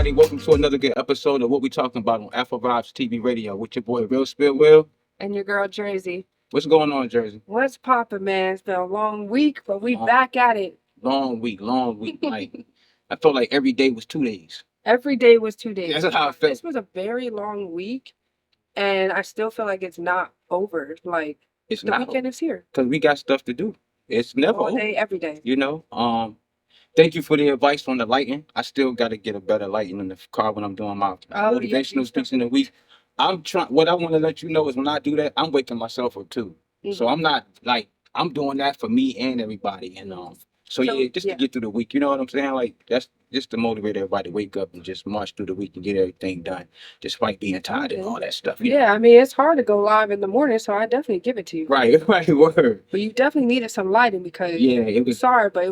everybody. Welcome to another good episode of what we talking about on Afrovibes TV radio with your boy Real Spill Will. And your girl Jersey. What's going on, Jersey? What's poppin', man? It's been a long week, but we back at it. Long week. Like I felt like every day was 2 days. Every day was 2 days. That's how I felt. This was a very long week, and I still feel like it's not over. Like It's the not weekend is here. because we got stuff to do. It's never All over. day, every day. You know. Thank you for the advice on the lighting. I still got to get a better lighting in the car when I'm doing my motivational speaks in the week. I'm trying. What I want to let you know is when I do that, I'm waking myself up too. So I'm not like I'm doing that for me and everybody. And so yeah, just to get through the week. You know what I'm saying? Like that's just to motivate everybody to wake up and just march through the week and get everything done, despite being tired and all that stuff. Yeah, I mean it's hard to go live in the morning, so I definitely give it to you. Right, word. But you definitely needed some lighting because it was. Sorry, but it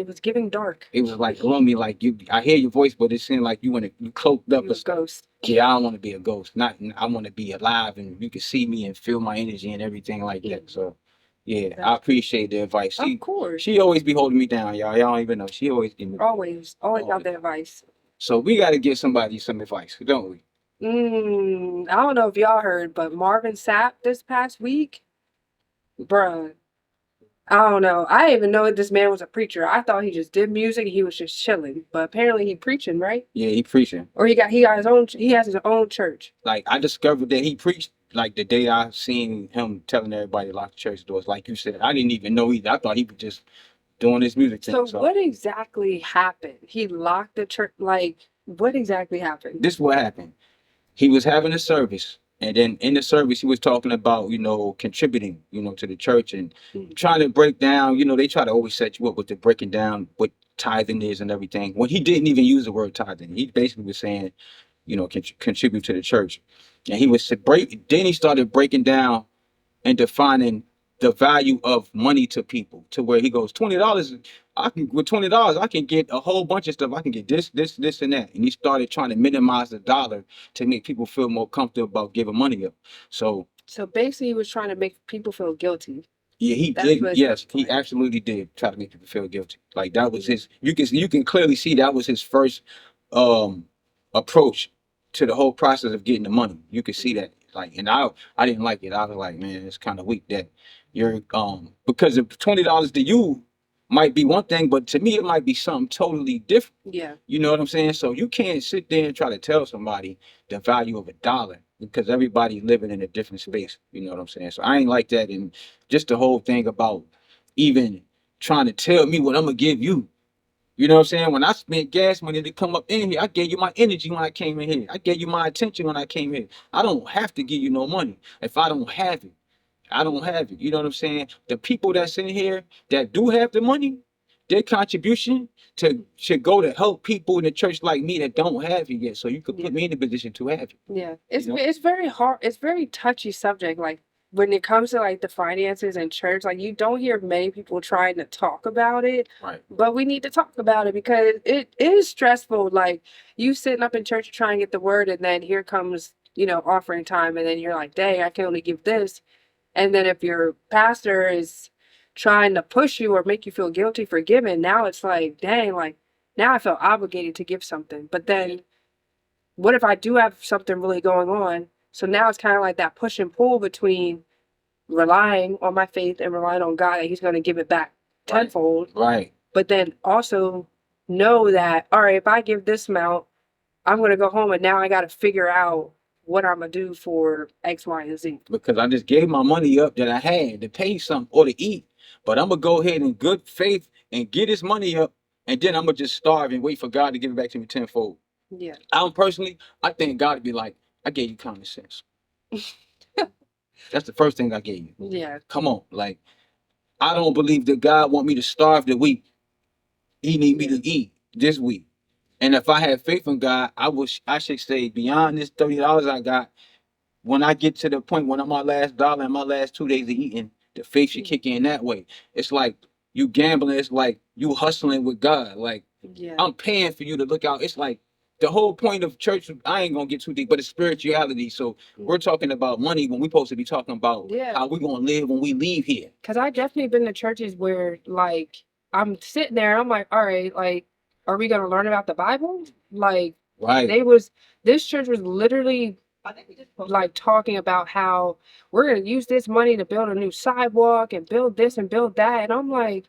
was giving dark. It was like gloomy, like you. I hear your voice, but it seemed like you cloaked up. You a ghost. Yeah, I don't want to be a ghost. I want to be alive, and you can see me and feel my energy and everything like that. So, yeah, I appreciate the advice. Of course. She always be holding me down, y'all. Y'all don't even know. She always give me always got the advice. So we got to give somebody some advice, don't we? I don't know if y'all heard, but Marvin Sapp this past week, bruh. I don't know. I didn't even know that this man was a preacher. I thought he just did music. He was just chilling, but apparently he preaching, right? Yeah, he preaching. Or he got his own. He has his own church. Like I discovered that he preached like the day I seen him telling everybody to lock the church doors. Like you said, I didn't even know either. I thought he was just doing his music thing. So what exactly happened? He locked the church. Like what exactly happened? This is what happened. He was having a service. And then in the service, he was talking about, contributing, to the church and trying to break down, they try to always set you up with the breaking down what tithing is and everything. When he didn't even use the word tithing, he basically was saying, contribute to the church. And he was then he started breaking down and defining the value of money to people to where he goes, $20, with $20, I can get a whole bunch of stuff. I can get this, and that. And he started trying to minimize the dollar to make people feel more comfortable about giving money up. So basically he was trying to make people feel guilty. Yeah, he did. Yes, he absolutely did try to make people feel guilty. Like that was his, you can clearly see that was his first approach to the whole process of getting the money. You could see that. Like, and I didn't like it. I was like, man, it's kind of weak that you're because if $20 to you might be one thing, but to me it might be something totally different. Yeah. You know what I'm saying? So you can't sit there and try to tell somebody the value of $1 because everybody living in a different space. You know what I'm saying? So I ain't like that. And just the whole thing about even trying to tell me what I'm gonna give you. You know what I'm saying? When I spent gas money to come up in here, I gave you my energy when I came in here. I gave you my attention when I came here. I don't have to give you no money. If I don't have it, I don't have it. You know what I'm saying? The people that's in here that do have the money, their contribution should go to help people in the church like me that don't have it yet. So you could put me in a position to have it. Yeah. It's very hard. It's very touchy subject. Like when it comes to like the finances in church, like you don't hear many people trying to talk about it. Right. But we need to talk about it because it is stressful. Like you sitting up in church trying to get the word, and then here comes, offering time, and then you're like, dang, I can only give this. And then if your pastor is trying to push you or make you feel guilty for giving, now it's like, dang, like now I feel obligated to give something. But then what if I do have something really going on? So now it's kind of like that push and pull between relying on my faith and relying on God that he's going to give it back tenfold. Right. But then also know that, all right, if I give this amount, I'm going to go home and now I got to figure out what I'm going to do for X, Y, and Z. Because I just gave my money up that I had to pay something or to eat. But I'm going to go ahead in good faith and get this money up. And then I'm going to just starve and wait for God to give it back to me tenfold. Yeah. I think God would be like, I gave you common sense. That's the first thing I gave you. Yeah. Come on. Like, I don't believe that God want me to starve the week. He need me to eat this week. And if I have faith in God, I should say beyond this $30 I got, when I get to the point when I'm my last dollar and my last 2 days of eating, the faith should kick in that way. It's like you gambling. It's like you hustling with God. Like, I'm paying for you to look out. It's like the whole point of church, I ain't gonna get too deep, but it's spirituality. So we're talking about money when we're supposed to be talking about how we're gonna live when we leave here. Because I definitely been to churches where like I'm sitting there and I'm like, all right, like, are we gonna learn about the Bible? Like, Right. This church was literally like talking about how we're going to use this money to build a new sidewalk and build this and build that. And I'm like,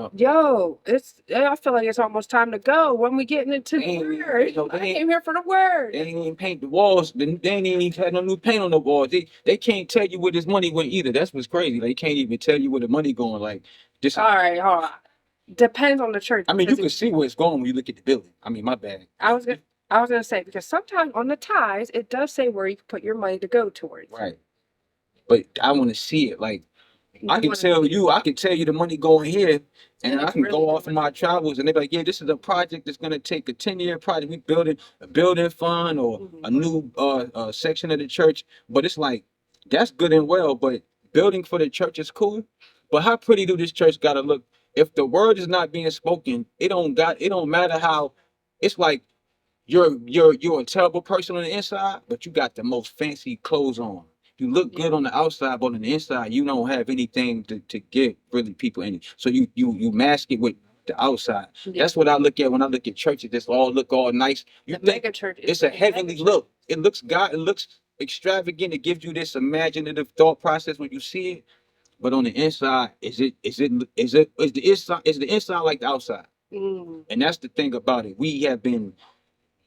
Oh. yo, I feel like it's almost time to go when we getting into the word. I came here for the word. They ain't even paint the walls. They ain't even had no new paint on the walls. They can't tell you where this money went either. That's what's crazy. They can't even tell you where the money going. Like this. All right, hold on. Depends on the church. I mean, you can see where it's going when you look at the building. I mean, my bad. I was gonna say, because sometimes on the ties it does say where you can put your money to go towards. Right. But I want to see it. Like I can tell you the money going here, and I can really go off of my travels, and they're like, yeah, this is a project that's gonna take a 10-year project. We building a building fund or a new section of the church. But it's like that's good and well, but building for the church is cool. But how pretty do this church gotta look? If the word is not being spoken, it don't matter how. It's like you're a terrible person on the inside, but you got the most fancy clothes on. You look good on the outside, but on the inside, you don't have anything to give really people any. So you mask it with the outside. Yeah. That's what I look at when I look at churches. This all look all nice. You the think church it's a heavenly look. It looks it looks extravagant. It gives you this imaginative thought process when you see it. But on the inside, is the inside like the outside? Mm. And that's the thing about it. We have been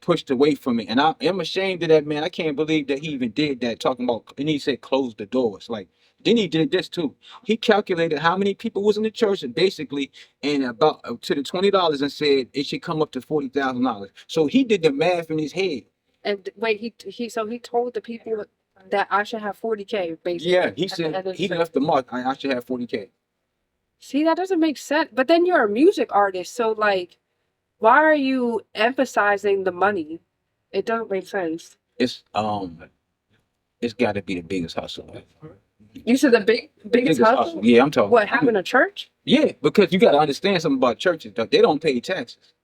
pushed away from it, and I am ashamed of that, man. I can't believe that he even did that. Talking about, and he said close the doors. Like then he did this too. He calculated how many people was in the church, and basically, and about to the $20, and said it should come up to $40,000. So he did the math in his head. And wait, he told the people that I should have 40K basically. Yeah, he said he left the mark. I should have 40K. See, that doesn't make sense. But then you're a music artist, so like, why are you emphasizing the money? It doesn't make sense. It's got to be the biggest hustle. You said the biggest hustle? Yeah, I'm talking. What, having a church? Yeah, because you got to understand something about churches. They don't pay taxes.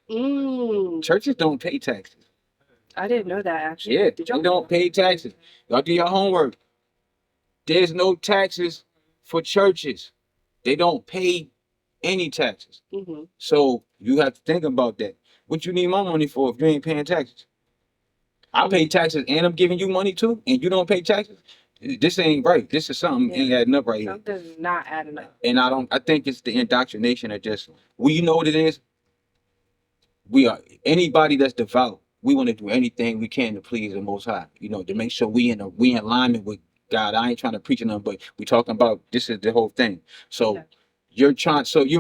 Churches don't pay taxes. I didn't know that, actually. Yeah, they don't pay taxes. Y'all do your homework. There's no taxes for churches. They don't pay any taxes. Mm-hmm. So you have to think about that. What you need my money for if you ain't paying taxes? I pay taxes and I'm giving you money too, and you don't pay taxes? This ain't right. This is something ain't adding up right here. Something's not adding up. And I think it's the indoctrination of just, well, you know what it is? We are, anybody that's devout, we want to do anything we can to please the Most High, you know, to make sure we in alignment with God. I ain't trying to preach nothing, but we talking about this is the whole thing. So yeah. You're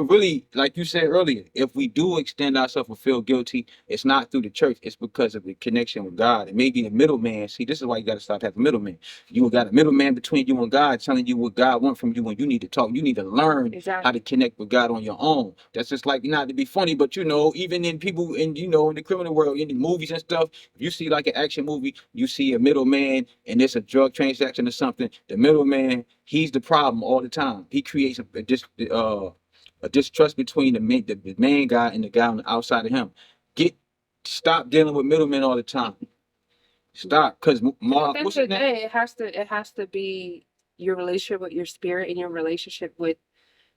really, like you said earlier, if we do extend ourselves or feel guilty, it's not through the church, it's because of the connection with God. And maybe the middleman, see, this is why you got to stop having middleman. You got a middleman between you and God telling you what God wants from you when you need to talk. You need to learn how to connect with God on your own. That's just like, not to be funny, but you know, even in people in, you know, in the criminal world, in the movies and stuff, if you see like an action movie, you see a middleman and it's a drug transaction or something, the middleman, he's the problem all the time. He creates a distrust between the main guy and the guy on the outside of him. Stop dealing with middlemen all the time. Stop, because at the end of the day, it has to be your relationship with your spirit and your relationship with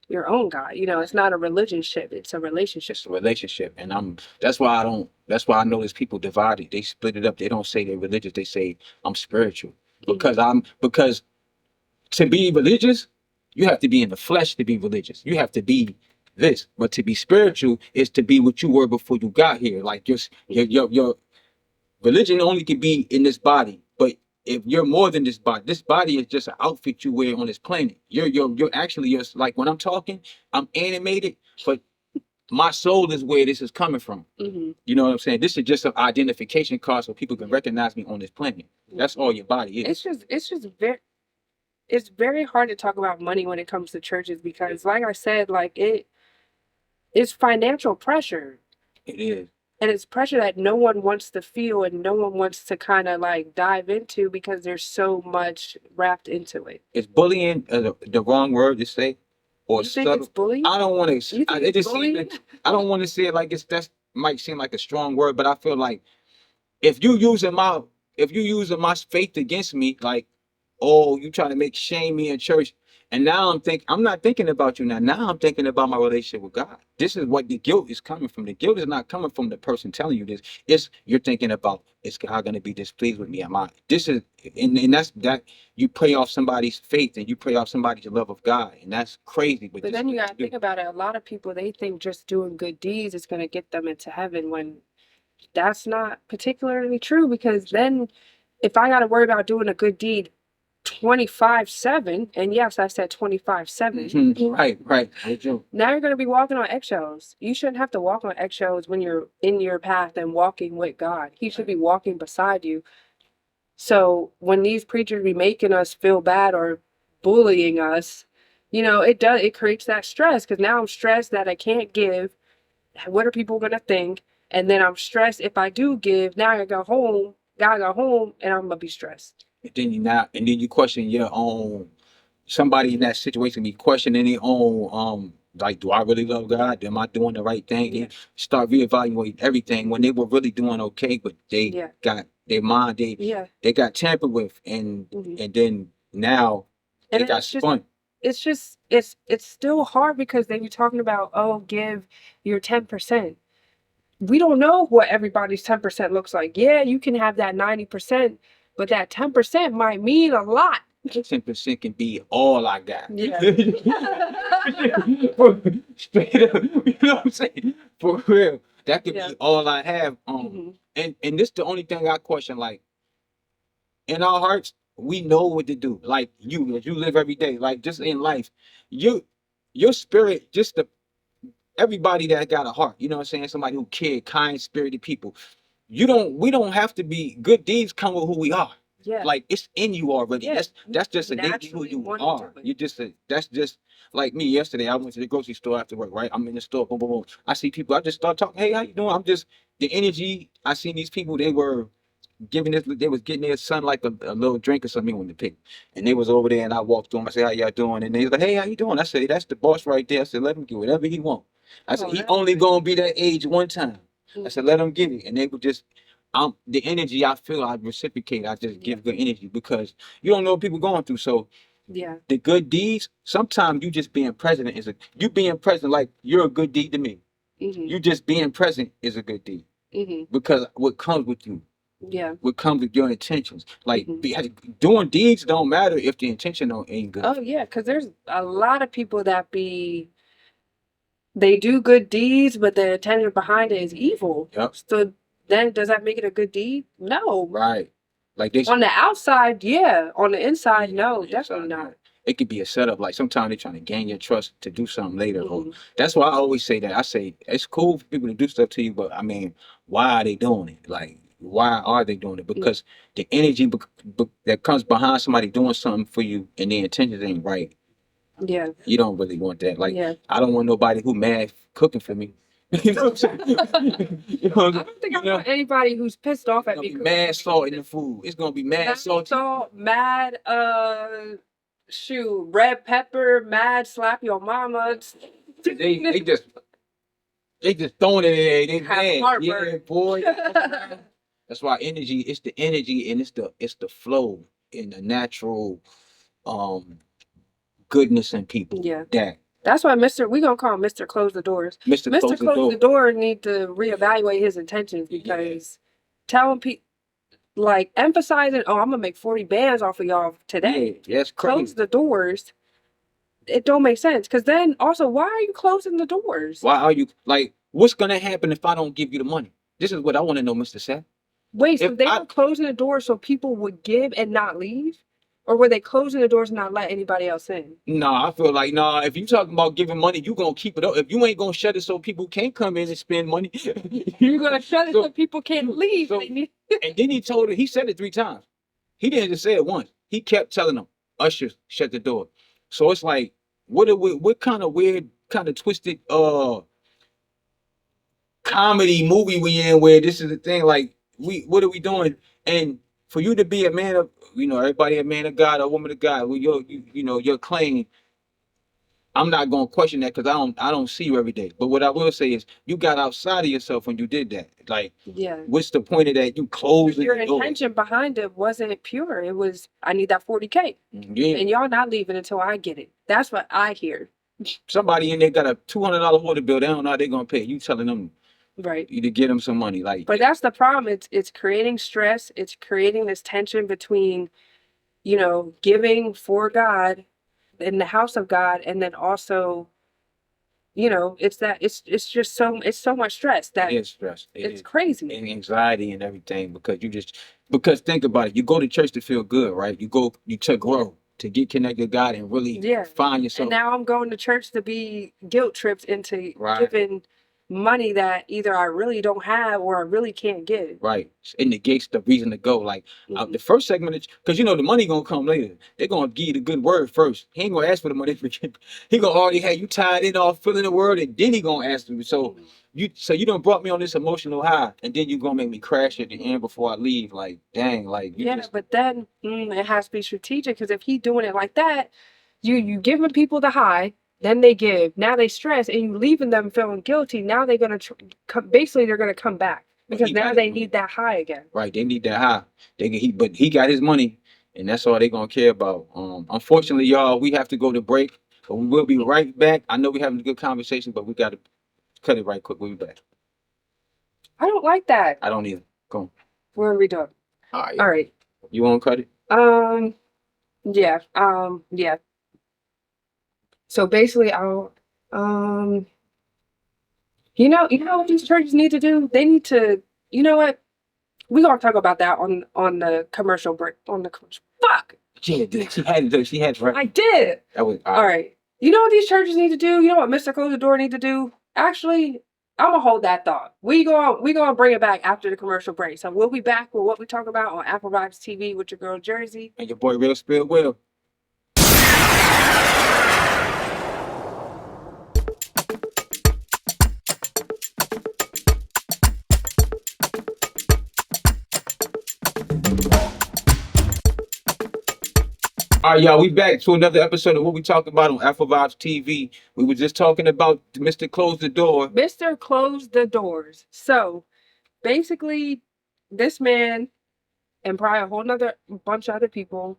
your own God. You know, it's not a religionship; it's a relationship. It's a relationship, and that's why I know there's people divided. They split it up. They don't say they're religious. They say I'm spiritual because to be religious, you have to be in the flesh to be religious. You have to be this, but to be spiritual is to be what you were before you got here. Like your religion only can be in this body, but if you're more than this body is just an outfit you wear on this planet. You're actually like when I'm talking, I'm animated, but my soul is where this is coming from. Mm-hmm. You know what I'm saying? This is just an identification card so people can recognize me on this planet. That's all your body is. It's very hard to talk about money when it comes to churches because, like I said, like it's financial pressure. It is. And it's pressure that no one wants to feel and no one wants to kind of like dive into because there's so much wrapped into it. Is bullying the wrong word to say? Or you think it's bullying? I don't want to. I don't want to say it like that might seem like a strong word, but I feel like if you using my faith against me, like, oh, you trying to make shame me in church. And now I'm not thinking about you now. Now I'm thinking about my relationship with God. This is what the guilt is coming from. The guilt is not coming from the person telling you this. It's you're thinking about, is God gonna be displeased with me? Am I this is and that's that you pray off somebody's faith and you pray off somebody's love of God. And that's crazy. But then you gotta think about it. A lot of people, they think just doing good deeds is gonna get them into heaven, when that's not particularly true, because then if I gotta worry about doing a good deed 24/7, and yes, I said 24/7. Right. Now you're going to be walking on eggshells. You shouldn't have to walk on eggshells when you're in your path and walking with God. He should be walking beside you. So when these preachers be making us feel bad or bullying us, it creates that stress, because now I'm stressed that I can't give. What are people going to think? And then I'm stressed if I do give. Now I go home, gotta go home, and I'm going to be stressed. And then you question your own, somebody in that situation be questioning their own, like, do I really love God? Am I doing the right thing? Yeah. They start reevaluating everything when they were really doing okay, but they got their mind, they got tampered with, and then now they got spun. It's still hard, because they be talking about, oh, give your 10%. We don't know what everybody's 10% looks like. Yeah, you can have that 90%, but that 10% might mean a lot. 10% can be all I got. Yeah. Straight up, you know what I'm saying? For real, that could be all I have. And this the only thing I question. Like, in our hearts, we know what to do. Like, as you live every day, like, just in life, your spirit, just everybody that got a heart, you know what I'm saying? Somebody who cared, kind spirited people. We don't have to be, good deeds come with who we are. Yeah. Like, it's in you already. Yeah. That's just innately who you are. That's just like me. Yesterday, I went to the grocery store after work, right? I'm in the store, boom, boom, boom. I see people, I just start talking, hey, how you doing? The energy, I seen these people, they was getting their son like a little drink or something on the pick. And they was over there, and I walked through them. I said, how y'all doing? And they was like, hey, how you doing? I said, that's the boss right there. I said, let him get whatever he want. I said, he only gonna be that age one time. I said, let him get it. And they would just, the energy I feel, I reciprocate. I just give good energy, because you don't know what people going through. So the good deeds, sometimes you just being present you being present, like, you're a good deed to me. You just being present is a good deed. Because what comes with you. What comes with your intentions. Like, doing deeds don't matter if the intention ain't good. Oh yeah, because there's a lot of people that they do good deeds, but the intention behind it is evil. Yep. So then, does that make it a good deed? No. Right. Like, on the outside, yeah. On the inside, no, definitely not. It could be a setup. Like, sometimes they're trying to gain your trust to do something later. That's why I always say that. I say it's cool for people to do stuff to you, but I mean, why are they doing it? Like, why are they doing it? Because the energy that comes behind somebody doing something for you and the intentions ain't right. Yeah. You don't really want that. Like, I don't want nobody who mad cooking for me. You know what I'm saying? I don't think I want anybody who's pissed off at me. Mad salt in the food. It's gonna be mad salty. Mad red pepper, mad slap your mama. They just throwing it in there. They mad. Heartburn. Yeah, boy. That's why energy. It's the energy, and it's the flow and the natural goodness in people. Yeah. That's why we gonna call him Mr. Close the Doors. Mr. Close the Door need to reevaluate his intentions, because telling people, like, emphasizing, oh, I'm gonna make 40 bands off of y'all today. Yeah, that's crazy. Close the doors. It don't make sense, because then also, why are you closing the doors? Why are you, like, what's gonna happen if I don't give you the money? This is what I want to know, Mr. Seth. Wait, so they were closing the doors so people would give and not leave? Or were they closing the doors and not let anybody else in? No, I feel like, if you talking about giving money, you gonna keep it up. If you ain't gonna shut it so people can't come in and spend money, you're gonna shut it so people can't leave. And then he said it 3 times. He didn't just say it once. He kept telling them, ushers, shut the door. So it's like, what kind of weird, kind of twisted comedy movie we in, where this is the thing? Like, what are we doing? And for you to be a man of, everybody a man of God, a woman of God, your claim, I'm not gonna question that because I don't see you every day. But what I will say is you got outside of yourself when you did that. Like, Yeah. what's the point of that? You closed Your the door. intention behind it wasn't pure. It was, I need that 40K. Yeah. And y'all not leaving until I get it. That's what I hear. Somebody in there got a $200 water bill. They don't know how they're gonna pay. You telling them Right. you to get them some money. Like, But that's the problem. It's creating stress. It's creating this tension between, you know, giving for God in the house of God, and then also, you know, it's just so much stress that it is stress. it's crazy. And anxiety and everything because think about it. You go to church to feel good, right? You to grow, to get connected to God and really find yourself. And now I'm going to church to be guilt tripped into Right. giving money that either I really don't have or I really can't give. Right. It negates the reason to go. Like the first segment, because you know the money gonna come later. They're gonna give you the good word first. He ain't gonna ask for the money. He gonna already have you tied in off feeling the word, and then he gonna ask you. So you done brought me on this emotional high, and then you gonna make me crash at the end before I leave. Like, dang, like you just, but then it has to be strategic, because if he doing it like that, you giving people the high, then they give, now they stress, and you leaving them feeling guilty. Now they're gonna basically they're gonna come back because now they need that high again. Right, they need that high. But he got his money, and that's all they gonna care about. Unfortunately, y'all, we have to go to break, but we will be right back. I know we're having a good conversation, but we gotta cut it right quick. We'll be back. I don't like that. I don't either. Go on. What are we doing? All right. All right. You want to cut it? Yeah. Yeah. So basically, you know what these churches need to do? They need to, you know what? We're gonna talk about that on the commercial break. On the commercial. Fuck. Yeah, she had right. I did. That was all right. You know what these churches need to do? You know what Mr. Close the Door need to do? Actually, I'm gonna hold that thought. We gonna bring it back after the commercial break. So we'll be back with what we talk about on Afrovibes TV with your girl Jerzey and your boy Real Spill Will. All right, y'all, we back to another episode of what we talking about on Afrovibes TV. We were just talking about Mr. Close the Door. Mr. Close the Doors. So basically, this man and probably a whole nother bunch of other people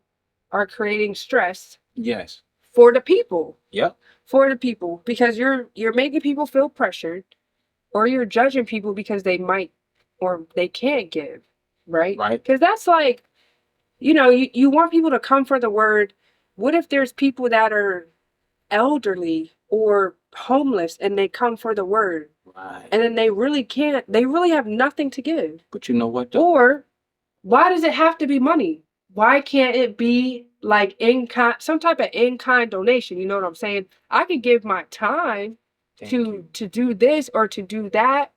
are creating stress. Yes. For the people. Yep. For the people. Because you're making people feel pressured, or you're judging people because they might or they can't give. Right? Right. Because that's like, you know, you want people to come for the word. What if there's people that are elderly or homeless and they come for the word? Right. And then they really have nothing to give. But you know what, though? Or why does it have to be money? Why can't it be like some type of in-kind donation? You know what I'm saying? I could give my time to do this or to do that.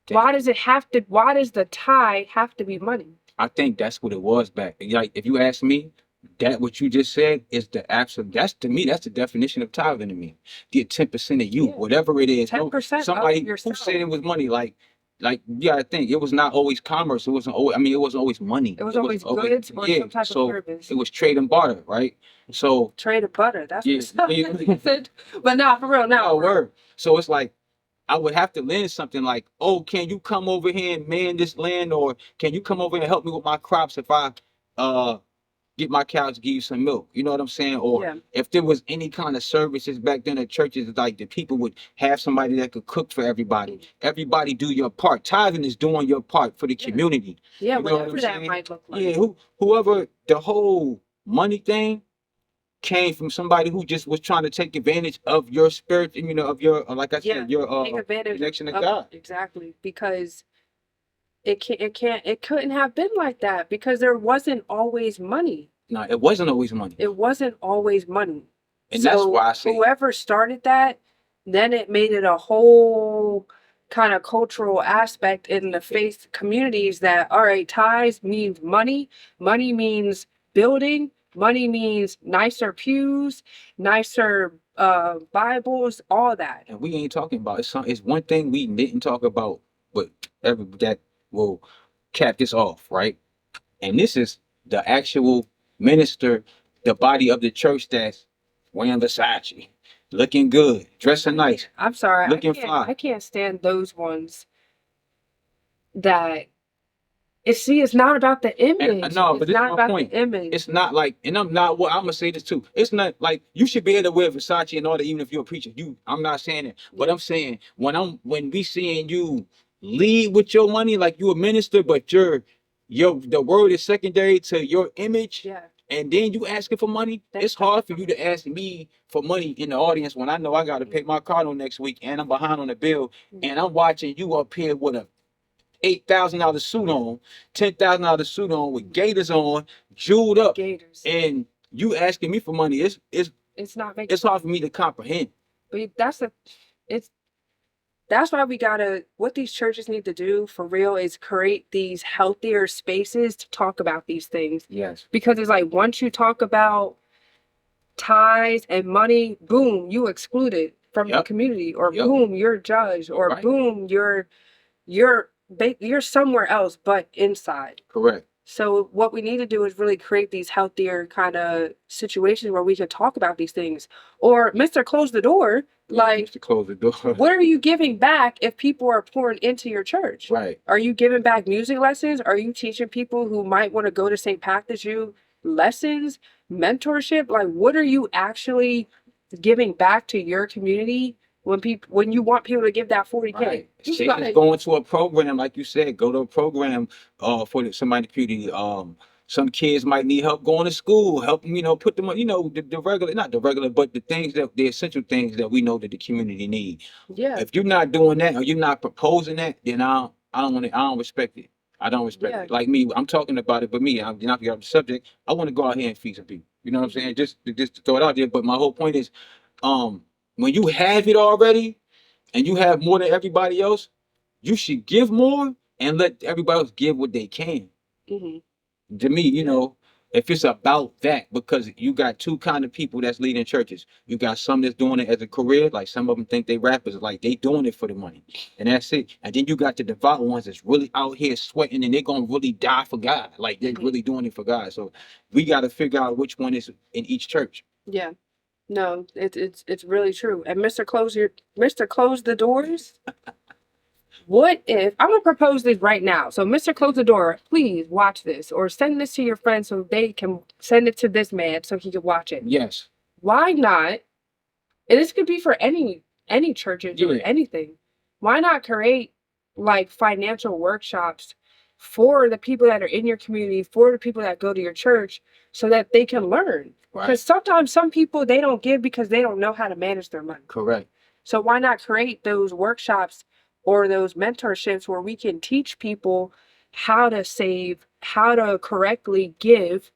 Why does the tie have to be money? I think that's what it was back. Like, if you ask me, that what you just said is the absolute. That's to me. That's the definition of tithing to me. Get 10% of you, whatever it is. 10% somebody of yourself. Who said it was money. Like you gotta think. It was not always commerce. It wasn't always. I mean, it wasn't always money. It was always goods or some type of service. It was trade and barter, right? So trade and butter. That's what it said. But no, for real, no. Word. So it's like, I would have to lend something like, oh, can you come over here and man this land, or can you come over here and help me with my crops if I get my cows to give you some milk? You know what I'm saying? Or if there was any kind of services back then at churches, like the people would have somebody that could cook for everybody. Everybody do your part. Tithing is doing your part for the community. Yeah, you know whatever that might look like. Yeah, whoever, the whole money thing came from somebody who just was trying to take advantage of your spirit, you know, of your, like I said, your connection to God. Exactly, because it couldn't have been like that, because there wasn't always money. No, it wasn't always money. It wasn't always money. And so that's why I say whoever started that, then it made it a whole kind of cultural aspect in the faith communities that, all right, tithes means money. Money means building. Money means nicer pews, nicer Bibles, all that. And we ain't talking about it's one thing we didn't talk about, but that will cap this off, right? And this is the actual minister, the body of the church that's wearing Versace, looking good, dressing nice, I'm sorry, looking fly. I can't stand those ones that it's not about the image. No, but It's this is not my about the point. image. It's not like, and I'm not. What I'm gonna say this too. It's not like you should be able to wear Versace and all that, even if you're a preacher. I'm not saying that, but I'm saying when we seeing you lead with your money, like you a minister, but the word is secondary to your image. Yeah. And then you asking for money. It's hard for you to ask me for money in the audience when I know I got to pay my car on next week and I'm behind on the bill, and I'm watching you up here with a $8,000 suit on, $10,000 suit on with gators on, jeweled up, Gators. and you asking me for money. It's not making. It's hard for me to comprehend. But that's why we gotta. What these churches need to do for real is create these healthier spaces to talk about these things. Yes. Because it's like once you talk about ties and money, boom, you excluded from the community, or boom, you're judged, or boom, you're somewhere else but inside. Correct. So what we need to do is really create these healthier kind of situations where we can talk about these things. Or Mr. Close the door, like Mr. Close the door. What are you giving back if people are pouring into your church? Right. Are you giving back music lessons? Are you teaching people who might want to go to St. Patrick's you lessons, mentorship? Like what are you actually giving back to your community? When you want people to give that 40K, right. Like, going to a program, like you said, go to a program for somebody in the community. Some kids might need help going to school, help them, put them on, the regular, not the regular, but the essential things that we know that the community need. Yeah. If you're not doing that or you're not proposing that, then I don't respect it. I don't respect it. Like me, I'm talking about it, but me, I'm not get off the subject. I want to go out here and feed some people. You know what I'm saying? Just to throw it out there. But my whole point is, when you have it already and you have more than everybody else, you should give more and let everybody else give what they can. Mm-hmm. To me, if it's about that, because you got two kind of people that's leading churches. You got some that's doing it as a career, like some of them think they rappers, like they doing it for the money, and that's it. And then you got the devout ones that's really out here sweating, and they're gonna really die for God, like they're really doing it for God. So we got to figure out which one is in each church. Yeah. No, it's really true. And Mr. Close the doors. What if I'm gonna propose this right now? So Mr. Close the door, please watch this or send this to your friends so they can send it to this man so he can watch it. Yes. Why not? And this could be for any churches or anything. Why not create like financial workshops for the people that are in your community, for the people that go to your church, so that they can learn? Because sometimes some people, they don't give because they don't know how to manage their money. Correct. So why not create those workshops or those mentorships where we can teach people how to save, how to correctly give,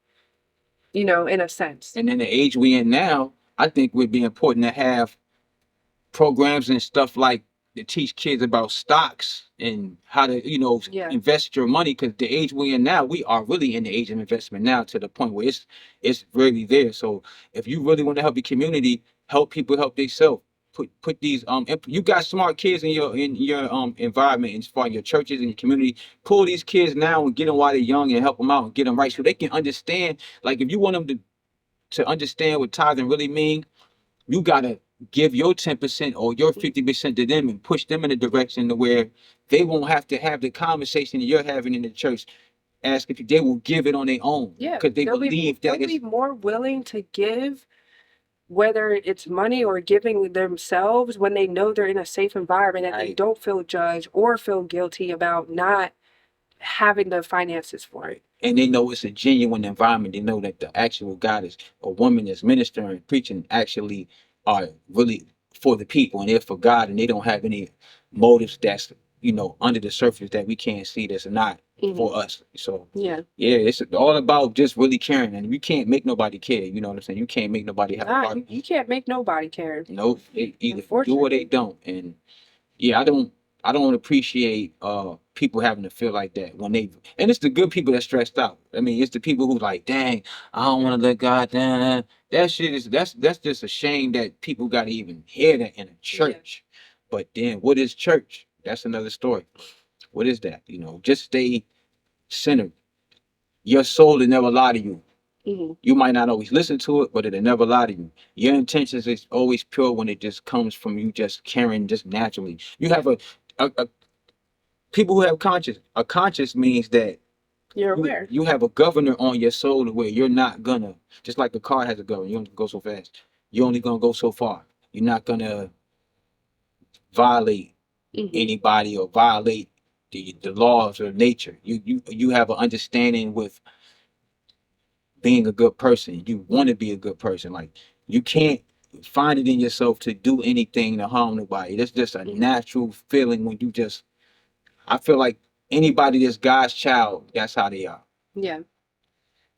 in a sense. And in the age we in now, I think it would be important to have programs and stuff like to teach kids about stocks and how to, invest your money. Because the age we in now, we are really in the age of investment now, to the point where it's really there. So if you really want to help your community, help people help themselves. Put these you got smart kids in your environment, as far as your churches and your community. Pull these kids now and get them while they're young and help them out and get them right so they can understand. Like if you want them to understand what tithing really mean, you gotta give your 10% or your 50% to them and push them in a direction to where they won't have to have the conversation that you're having in the church. Ask if they will give it on their own. Yeah, because they believe they'll be more willing to give, whether it's money or giving themselves, when they know they're in a safe environment and they don't feel judged or feel guilty about not having the finances for it. And they know it's a genuine environment. They know that the actual God is a woman that's ministering, preaching, actually are really for the people and they're for God, and they don't have any motives that's under the surface that we can't see, that's not for us. So it's all about just really caring, and you can't make nobody care. You know what I'm saying? You can't make nobody have a heart. You can't make nobody care. No, they either do or they don't. And I don't appreciate people having to feel like that and it's the good people that stressed out. I mean, it's the people who like, dang, I don't want to let God down. That shit is that's just a shame that people got to even hear that in a church. But then what is church? That's another story. What is that? Just stay centered. Your soul will never lie to you. You might not always listen to it, but it'll never lie to you. Your intentions is always pure when it just comes from you just caring just naturally. You have a people who have conscience. A conscience means that You're aware. you have a governor on your soul to where you're not gonna, just like a car has a governor, you don't go so fast. You're only gonna go so far. You're not gonna violate anybody or violate the laws of nature. You have an understanding with being a good person. You want to be a good person. Like, you can't find it in yourself to do anything to harm nobody. That's just a natural feeling when you just, I feel like anybody that's God's child, that's how they are. Yeah.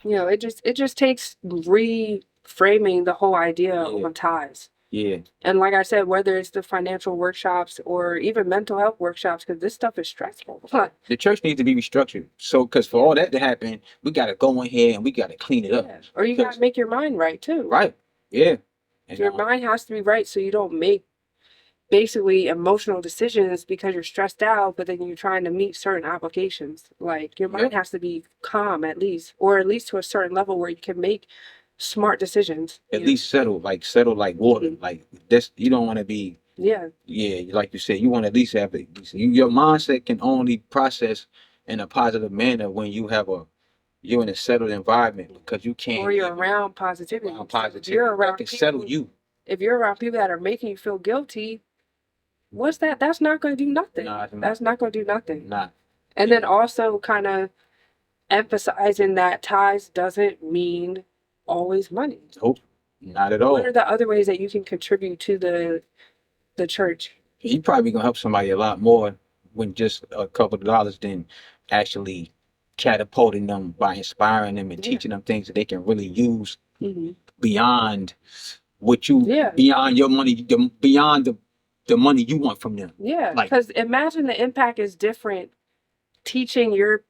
You know, it just takes reframing the whole idea on ties. Yeah. And like I said, whether it's the financial workshops or even mental health workshops, because this stuff is stressful. The church needs to be restructured. So, because for all that to happen, we got to go in here and we got to clean it up. Yeah. Or you got to make your mind right too. Right. Yeah. And your mind has to be right so you don't make basically emotional decisions because you're stressed out, but then you're trying to meet certain obligations. Like, your mind has to be calm at least, or at least to a certain level where you can make smart decisions. At least settle like water. Like, this, you don't want to be. Yeah, like you said, you want to at least have it. Your mindset can only process in a positive manner when you're in a settled environment, because you can't. Or you're around positivity. You're around people, settle you. If you're around people that are making you feel guilty, what's that? That's not going to do nothing. That's not going to do nothing. And then also kind of emphasizing that ties doesn't mean always money. Nope, not at all. What are the other ways that you can contribute to the church? You probably gonna help somebody a lot more with just a couple of dollars than actually catapulting them by inspiring them and teaching them things that they can really use beyond what you, beyond your money, beyond the money you want from them. Yeah, because imagine the impact is different teaching your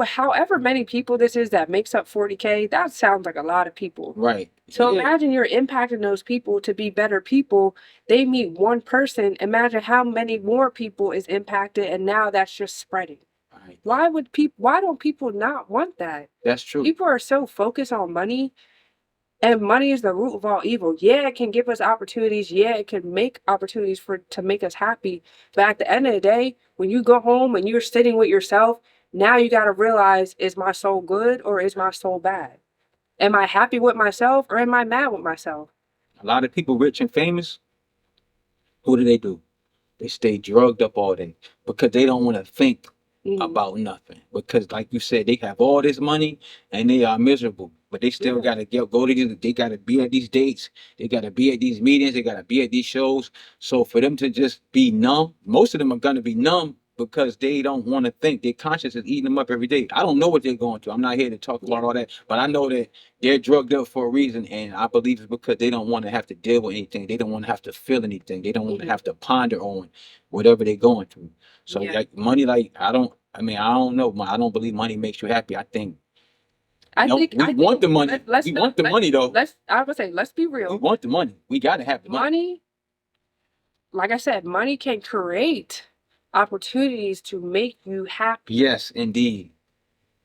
however many people this is that makes up 40K. That sounds like a lot of people. Right. So imagine you're impacting those people to be better people. They meet one person. Imagine how many more people is impacted, and now that's just spreading. Right. Why don't people not want that? That's true. People are so focused on money. And money is the root of all evil. Yeah, it can give us opportunities. Yeah, it can make opportunities to make us happy. But at the end of the day, when you go home and you're sitting with yourself, now you got to realize, is my soul good or is my soul bad? Am I happy with myself or am I mad with myself? A lot of people rich and famous, what do? They stay drugged up all day because they don't want to think about nothing. Because like you said, they have all this money and they are miserable. But they still gotta go to these. They gotta be at these dates. They gotta be at these meetings. They gotta be at these shows. So for them to just be numb, most of them are gonna be numb because they don't want to think. Their conscience is eating them up every day. I don't know what they're going through. I'm not here to talk about all that, but I know that they're drugged up for a reason, and I believe it's because they don't want to have to deal with anything. They don't want to have to feel anything. They don't want to have to ponder on whatever they're going through. So like money, I don't know. I don't believe money makes you happy. I think. We want the money. We want the money, though. I would say, let's be real. We want the money. We gotta have the money. Like I said, money can create opportunities to make you happy. Yes, indeed.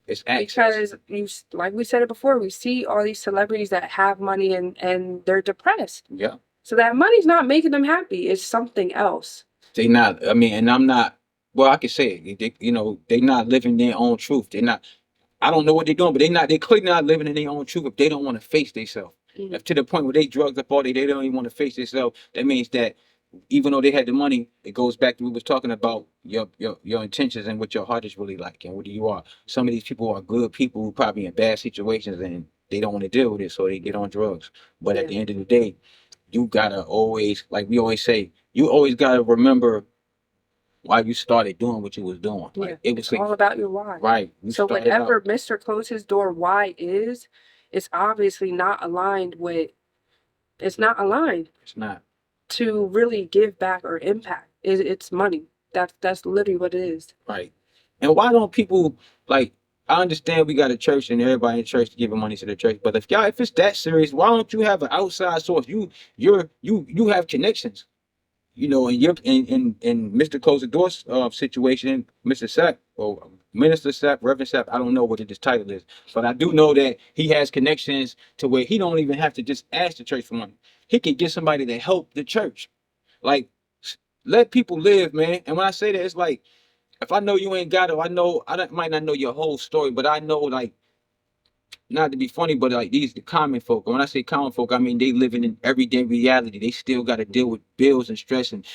It's access. Because like we said it before, we see all these celebrities that have money and they're depressed. Yeah. So that money's not making them happy. It's something else. They not. And I'm not. Well, I can say it. They're not living their own truth. They're not. I don't know what they're doing, but they're clearly not living in their own truth if they don't want to face themselves. If to the point where they drugged up all day, they don't even want to face themselves. That means that even though they had the money, it goes back to what we was talking about, your intentions and what your heart is really like and what you are. Some of these people are good people who probably in bad situations and they don't want to deal with it, so they get on drugs. But at the end of the day, you gotta always, like we always say, you always gotta remember why you started doing what you was doing. Like, it was all about your why. Right. So whenever Mr. closed his door, why is, it's obviously not aligned with, it's not aligned. It's not. To really give back or impact. It's money. That's literally what it is. Right. And why don't people, I understand we got a church and everybody in church giving money to the church, but if it's that serious, why don't you have an outside source? You have connections. And you're in Mr. Close the Door situation, Mr. Sack, or Minister Sapp, Reverend Sapp, I don't know what his title is, but I do know that he has connections to where he don't even have to just ask the church for money. He can get somebody to help the church. Like, let people live, man. And when I say that, it's like, if I know you ain't got it, might not know your whole story, but I know, like, not to be funny, but like these the common folk. And when I say common folk, I mean they living in everyday reality. They still got to deal with bills and stress and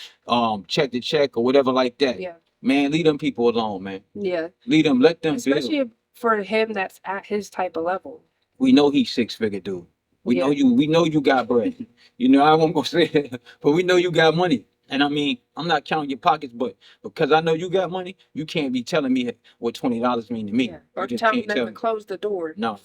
check to check or whatever like that. Yeah. Man, leave them people alone, man. Yeah. Leave them, let them Especially build. for him that's at his type of level. We know he's 6-figure dude. We Yeah. know you. We know you got bread. You know, I won't go say it, but we know you got money. And I mean, I'm not counting your pockets, but because I know you got money, you can't be telling me what $20 mean to me. Yeah. Or You just telling can't them tell to me. close the door. No,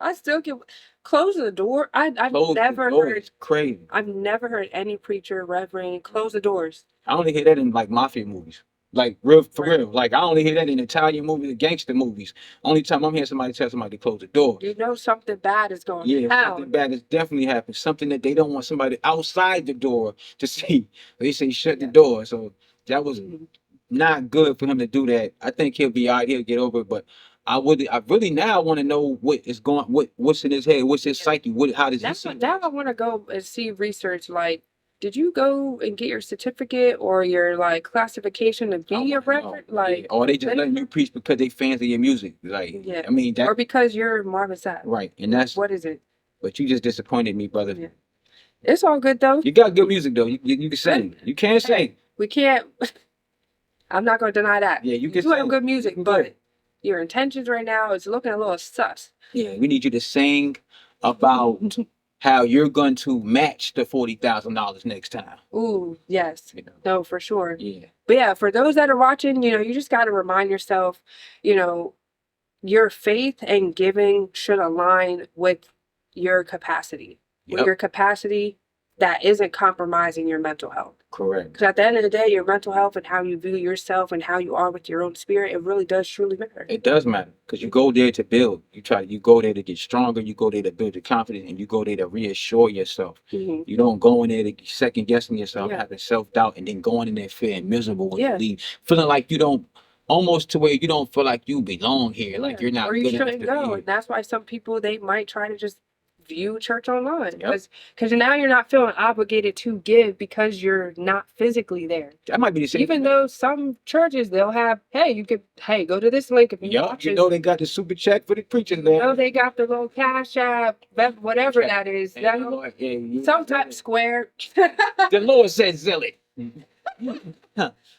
I still can close the door. I've close never the door heard. is crazy. I've never heard any preacher, reverend, close the doors. I only hear that in like mafia movies. Like real for Right. real. Like I only hear that in Italian movies, gangster movies. Only time I'm hearing somebody tell somebody to close the door. You know something bad is going Yeah, down. something bad has definitely happened. Something that they don't want somebody outside the door to see. They say shut the door. So that was not good for him to do that. I think he'll be all right, he'll get over it. But I really now want to know what is going what's in his head, what's his psyche, how does he see Now I want to go and see research. Like, did you go and get your certificate or your like classification to be a reverend? Like, or they just letting you preach because they fans of your music. Like, yeah. I mean, that, or because you're Marvin Sapp. right, and that's what is it? But you just disappointed me, brother. Yeah. It's all good though. You got good music though. You can sing. You can sing. We can't. I'm not going to deny that. Yeah, you can do have sing. good music, but your intentions right now is looking a little sus. Yeah, we need you to sing about how you're going to match the $40,000 next time. Ooh, yes. You know. No, for sure. Yeah. But yeah, for those that are watching, you just got to remind yourself, your faith and giving should align with your capacity. Yep. With your capacity that isn't compromising your mental health. Correct. Because at the end of the day, your mental health and how you view yourself and how you are with your own spirit, it really does truly matter. It does matter because you go there to build. You go there to get stronger. You go there to build your confidence, and you go there to reassure yourself. Mm-hmm. You don't go in there to second guessing yourself, having self-doubt, and then going in there feeling miserable when you leave, feeling like you don't. Almost to where you don't feel like you belong here, like you're not. Or you good shouldn't enough to go, be. and that's why some people they might try to just view church online Yep. because now you're not feeling obligated to give because you're not physically there. That might be the same. Even though some churches they'll have, hey, go to this link if you want you know they got the super chat for the preachers there. You know they got the little cash app, whatever that is. Some type square. The Lord said Zilly.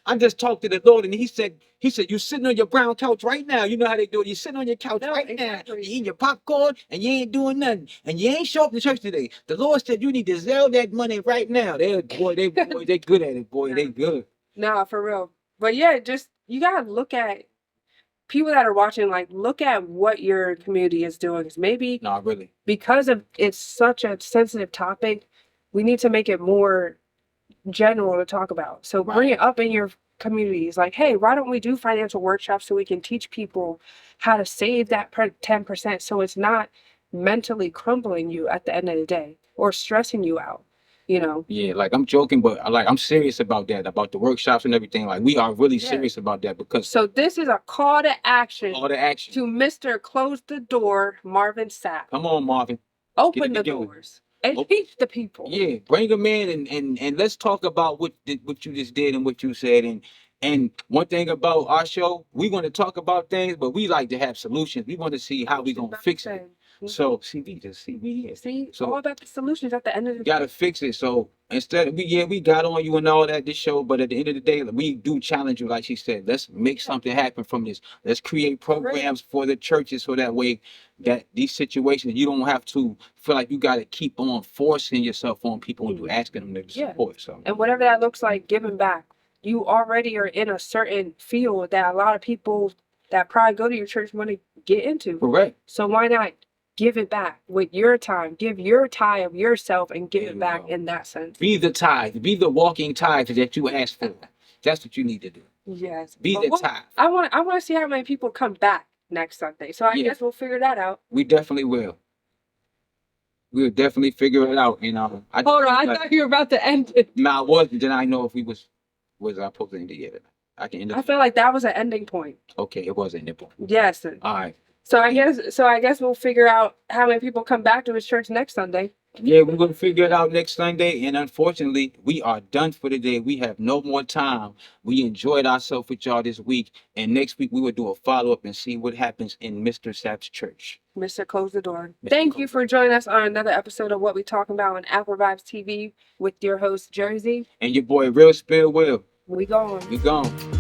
I just talked to the Lord and he said, you're sitting on your brown couch right now. You know how they do it. You're sitting on your couch now. You're eating your popcorn and you ain't doing nothing. And you ain't show up to church today. The Lord said you need to sell that money right now. They good at it, boy. They good. Nah, for real. But yeah, just you gotta look at people that are watching, like look at what your community is doing. Because maybe really. Because of it's such a sensitive topic, we need to make it more general to talk about. So bring it up in your communities. Like, hey, why don't we do financial workshops so we can teach people how to save that 10% so it's not mentally crumbling you at the end of the day or stressing you out, Yeah, like I'm joking, but I'm serious about that, about the workshops and everything. Like we are really serious about that because. So this is a call to action. Call to action. To Mr. Close the Door, Marvin Sapp. Come on, Marvin. Open the doors. And teach the people. Yeah, bring them in and let's talk about what you just did and what you said. And one thing about our show, we want to talk about things, but we like to have solutions. We want to see how we gonna fix it. So all about the solutions at the end of the day. Gotta fix it. So instead, we got on you and all that this show, but at the end of the day, we do challenge you, like she said. Let's make something happen from this. Let's create programs for the churches so that way that these situations you don't have to feel like you gotta keep on forcing yourself on people and you asking them to support. So and whatever that looks like, giving back. You already are in a certain field that a lot of people that probably go to your church want to get into. Correct. So why not give it back with your time? Give your tithe of yourself and give it back in that sense. Be the tithe. Be the walking tithe that you asked for. That's what you need to do. Yes. Be the tithe. I want to see how many people come back next Sunday. So I guess we'll figure that out. We definitely will. We'll definitely figure it out. And hold on, I thought you were about to end it. No, I wasn't. Then I know if we was I supposed to end it yet? I can end I up. feel like that was an ending point. Okay, it was a nipple. Yes. All right. So I guess we'll figure out how many people come back to his church next Sunday. Yeah, we're gonna figure it out next Sunday. And unfortunately, we are done for the day. We have no more time. We enjoyed ourselves with y'all this week. And next week we will do a follow-up and see what happens in Mr. Sapp's church. Mr. Close the Door. Mr. Thank Close you for joining us on another episode of What We Talking About on Afrovibes TV with your host Jerzey. And your boy Real Spill Will. We gone. We gone.